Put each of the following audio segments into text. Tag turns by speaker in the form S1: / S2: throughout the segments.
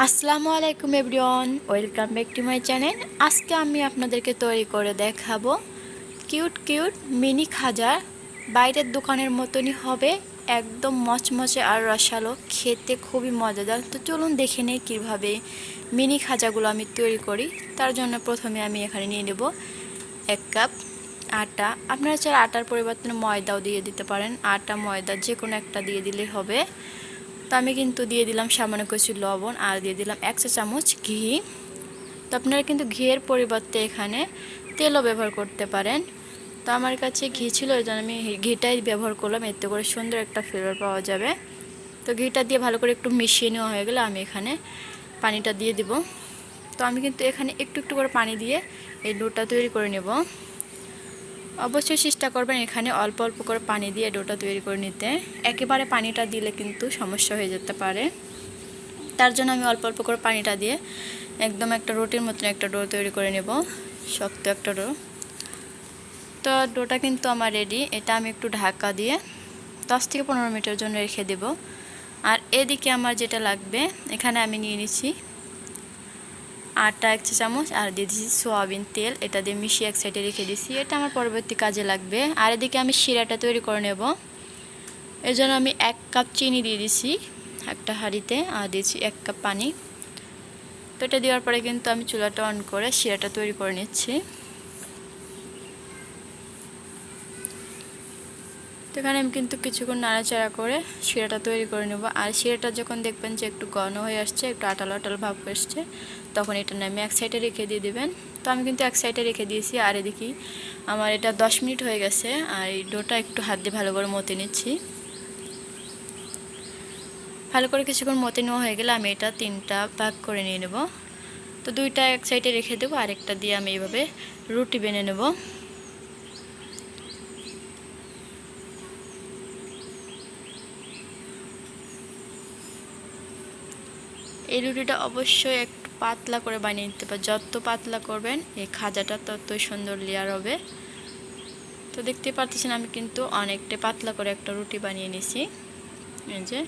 S1: আসসালামু আলাইকুম everyone, welcome back to my channel. আজকে আমি আপনাদেরকে তৈরি করে দেখাবো কিউট কিউট মিনি খাজা। বাইরের দোকানের মতনই হবে, একদম মচমচে আর রসালো, খেতে খুবই মজাদার। তো চলুন দেখে নেই কীভাবে মিনি খাজাগুলো আমি তৈরি করি। তার জন্য প্রথমে আমি এখানে নিয়ে নেব 1 কাপ আটা। আপনারা চাইলে আটার পরিবর্তে ময়দাও দিয়ে দিতে পারেন, আটা ময়দা যে কোনো একটা দিয়ে দিলেই হবে। তো আমি কিন্তু দিয়ে দিলাম সামান্য কিছু লবণ আর দিয়ে দিলাম 1 চা চামচ ঘি। তো আপনারা কিন্তু ঘিয়ের পরিবর্তে এখানে তেলও ব্যবহার করতে পারেন। তো আমার কাছে ঘি ছিল, এই জন্য আমি ঘিটাই ব্যবহার করলাম, এতে করে সুন্দর একটা ফ্লেভার পাওয়া যাবে। তো ঘিটা দিয়ে ভালো করে একটু মিশিয়ে নেওয়া হয়ে গেলে আমি এখানে পানিটা দিয়ে দিব। তো আমি কিন্তু এখানে একটু একটু করে পানি দিয়ে এই ডোটা তৈরি করে নেব। অবশ্যই চেষ্টা করবেন এখানে অল্প অল্প করে পানি দিয়ে ডোটা তৈরি করে নিতে। একেবারে পানিটা দিলে কিন্তু সমস্যা হয়ে যেতে পারে। তার জন্য আমি অল্প অল্প করে পানিটা দিয়ে একদম একটা রুটির মতন একটা ডো তৈরি করে নেব, শক্ত একটা ডো। তো ডোটা কিন্তু আমার রেডি। এটা আমি একটু ঢাকা দিয়ে 10 থেকে 15 মিনিটের জন্য রেখে দেব। আর এদিকে আমার যেটা লাগবে, এখানে আমি নিয়ে নিচ্ছি আটা 1 চা চামচ আর দিয়ে দিচ্ছি সয়াবিন তেল। এটা দিয়ে মিশিয়ে এক সাইডে রেখে দিচ্ছি, এটা আমার পরবর্তী কাজে লাগবে। আর এদিকে আমি শিরাটা তৈরি করে নেব। এর জন্য আমি 1 কাপ চিনি দিয়ে দিচ্ছি একটা হাঁড়িতে, আর দিয়েছি 1 কাপ পানি। তো এটা দেওয়ার পরে কিন্তু আমি চুলাটা অন করে শিরাটা তৈরি করে নিচ্ছি। তো এখানে আমি কিন্তু কিছুক্ষণ নাড়াচাড়া করে শিরাটা তৈরি করে নেব। আর শিরাটা যখন দেখবেন যে একটু ঘন হয়ে আসছে, একটু আটালো আটালো ভাব আসছে, তখন এটা নামে এক সাইডে রেখে দিয়ে দেবেন। তো আমি কিন্তু এক সাইডে রেখে দিয়েছি। আর এদিকে আমার এটা 10 মিনিট হয়ে গেছে। আর এই ডোটা একটু হাত দিয়ে ভালো করে মতে নিচ্ছি। ভালো করে কিছুক্ষণ মতে নেওয়া হয়ে গেলে আমি এটা 3টা ভাগ করে নিয়ে নেব। তো 2টা এক সাইডে রেখে দেবো, আরেকটা দিয়ে আমি এইভাবে রুটি বেনে নেব। এই রুটিটা অবশ্যই একটু পাতলা করে বানিয়ে নিতে হবে। যত পাতলা করবেন এই খাজাটা ততই সুন্দর লেয়ার হবে। তো দেখতে পাচ্ছেন আমি কিন্তু অনেকটা পাতলা করে একটা রুটি বানিয়ে নিছি, এই যে।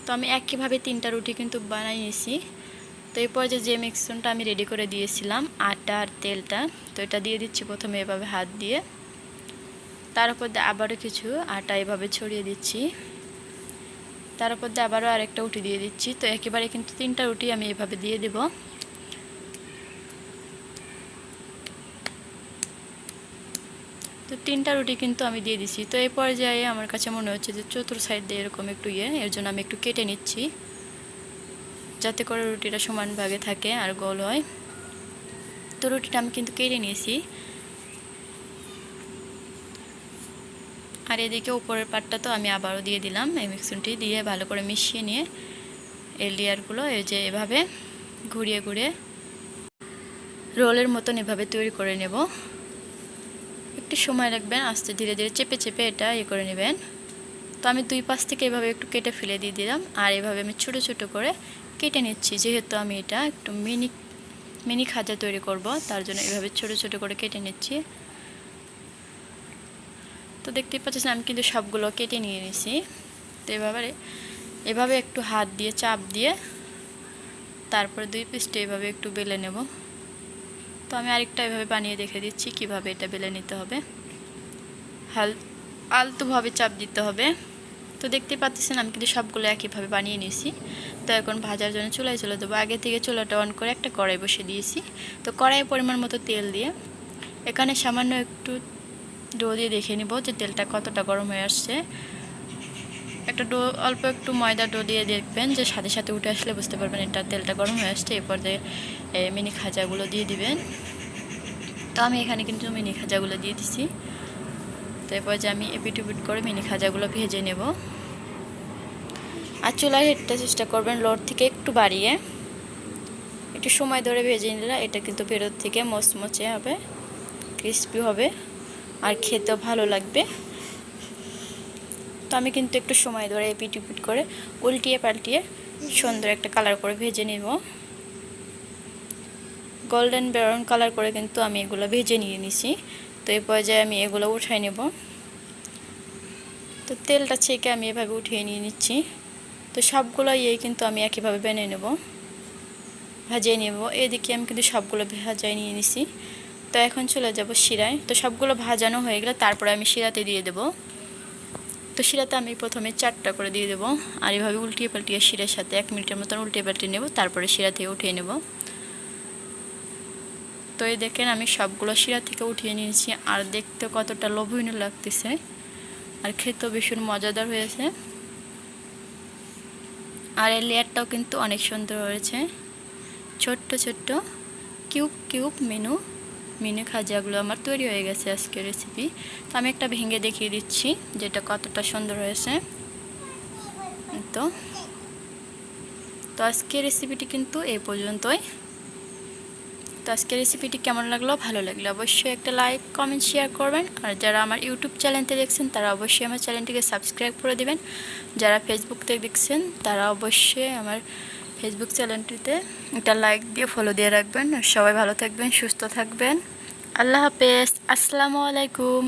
S1: তো আমি একইভাবে 3টা রুটি কিন্তু বানিয়ে নিছি। তো এই পর্যায়ে যে মিক্সনটা আমি রেডি করে দিয়েছিলাম আটা আর তেলটা, তো এটা দিয়ে দিচ্ছি প্রথমে এভাবে হাত দিয়ে। তার উপর দিয়ে আবারও কিছু আটা এভাবে ছড়িয়ে দিচ্ছি। তার উপর দিয়ে আবারও আরেকটা রুটি দিয়ে দিচ্ছি। তো একেবারে কিন্তু 3টা রুটি আমি এভাবে দিয়ে দেব। তো 3টা রুটি কিন্তু আমি দিয়ে দিচ্ছি। তো এই পর্যায়ে আমার কাছে মনে হচ্ছে যে চতুর সাইড দিয়ে এরকম একটু এর জন্য আমি একটু কেটে নিচ্ছি, যাতে করে রুটিটা সমান ভাগে থাকে আর গোল হয়। তো রুটিটা আমি কিন্তু কেটে নিয়েছি। আর এদিকে উপরের পাটটা তো আমি আবারও দিয়ে দিলাম। এই মিক্সনটি দিয়ে ভালো করে মিশিয়ে নিয়ে এই লেয়ারগুলো এই যে এভাবে ঘুরিয়ে ঘুরিয়ে রোলের মতন এভাবে তৈরি করে নেব। একটু সময় রাখবেন, আস্তে ধীরে ধীরে চেপে চেপে এটা করে নেবেন। তো আমি 2 পাশ থেকে এভাবে একটু কেটে ফেলে দিয়ে দিলাম। আর এভাবে আমি ছোট ছোট করে কেটে নিচ্ছি, যেহেতু আমি এটা একটু মিনি খাজা তৈরি করব, তার জন্য এভাবে ছোট ছোট করে কেটে নিচ্ছি। তো দেখতেই পাচ্ছেন আমি কিন্তু সবগুলো কেটে নিয়ে নিয়েছি। তো এভাবে একটু হাত দিয়ে চাপ দিয়ে তারপরে 2 পিসটা এভাবে একটু বেলে নেব। তো আমি আরেকটা এভাবে বানিয়ে দেখে দিচ্ছি কিভাবে এটা বেলে নিতে হবে। আলতোভাবে চাপ দিতে হবে। তো দেখতে পাচ্ছেন আমি কিন্তু সবগুলো একইভাবে বানিয়ে নিয়েছি। তো এখন ভাজার জন্য চুলায় চলে দেবো। আগে থেকে চুলাটা অন করে একটা কড়াই বসে দিয়েছি। তো কড়াইয়ে পরিমাণ মতো তেল দিয়ে এখানে সামান্য একটু ডো দিয়ে দেখে নিব যে তেলটা কতটা গরম হয়ে আসছে। একটা ডো অল্প একটু ময়দা ডো দিয়ে দেখবেন যে সাথে সাথে উঠে আসলে বুঝতে পারবেন এটা তেলটা গরম হয়ে আসছে। এরপর দিয়ে মিনি খাজাগুলো দিয়ে দিবেন। তো আমি এখানে কিন্তু মিনি খাজাগুলো দিয়ে দিছি। তো এরপর যে আমি এপিট উপিট করে মিনি খাজাগুলো ভেজে নেব। আর চুলায় হিটটা চেষ্টা করবেন লোর থেকে একটু বাড়িয়ে, একটু সময় ধরে ভেজে নিলে এটা কিন্তু ভেতর থেকে মচমচে হবে, ক্রিস্পি হবে আর খেতেও ভালো লাগবে। তো আমি কিন্তু একটু সময় ধরে এপিট উপিট করে উল্টিয়ে পাল্টিয়ে সুন্দর একটা কালার করে ভেজে নেব। গোল্ডেন ব্রাউন কালার করে কিন্তু আমি এগুলো ভেজে নিয়ে নিছি। তো এই পর্যায়ে আমি এগুলো উঠাই নেব। তো তেলটা ছেঁকে আমি এভাবে উঠিয়ে নিয়ে নিচ্ছি। তো সবগুলো কিন্তু আমি একইভাবে বানিয়ে নেব, ভাজিয়ে নেব। এদিকে আমি কিন্তু সবগুলো ভাজাই নিয়ে নিছি। তো এখন চলে যাব শিরায়। তো সবগুলো ভাজানো হয়ে গেলে তারপরে আমি শিরাতে দিয়ে দেব। তো শিরাতে আমি প্রথমে 4টা করে দিয়ে দেব, আর এভাবে উল্টিয়ে পাল্টিয়ে শিরার সাথে 1 মিনিটের মতন উল্টিয়ে পাল্টিয়ে নেব, তারপরে শিরা থেকে উঠিয়ে নেব। তো এই দেখেন আমি সবগুলো শিরা থেকে উঠিয়ে নিয়েছি, আর দেখতে কতটা লোভনীয় লাগতেছে, আর খেতেও ভীষণ মজাদার হয়েছে। আর এই লেয়ারটাও কিন্তু অনেক সুন্দর হয়েছে। ছোট্ট ছোট্ট কিউব কিউব মিনি খাজাগুলো আমার তৈরি হয়ে গেছে আজকের রেসিপি। তো আমি একটা ভেঙে দেখিয়ে দিচ্ছি যেটা কতটা সুন্দর হয়েছে। তো আজকের রেসিপিটি কিন্তু এই পর্যন্তই। তো আজকের রেসিপিটি কেমন লাগলো, ভালো লাগলে অবশ্যই একটা লাইক কমেন্ট শেয়ার করবেন। আর যারা আমার ইউটিউব চ্যানেলতে দেখছেন তারা অবশ্যই আমার চ্যানেলটিকে সাবস্ক্রাইব করে দিবেন। যারা ফেসবুক থেকে দেখছেন তারা অবশ্যই আমার ফেসবুক চ্যানেলটিতে একটা লাইক দিয়ে ফলো দিয়ে রাখবেন। আর সবাই ভালো থাকবেন, সুস্থ থাকবেন। আল্লাহ হাফেজ, আসসালামু আলাইকুম।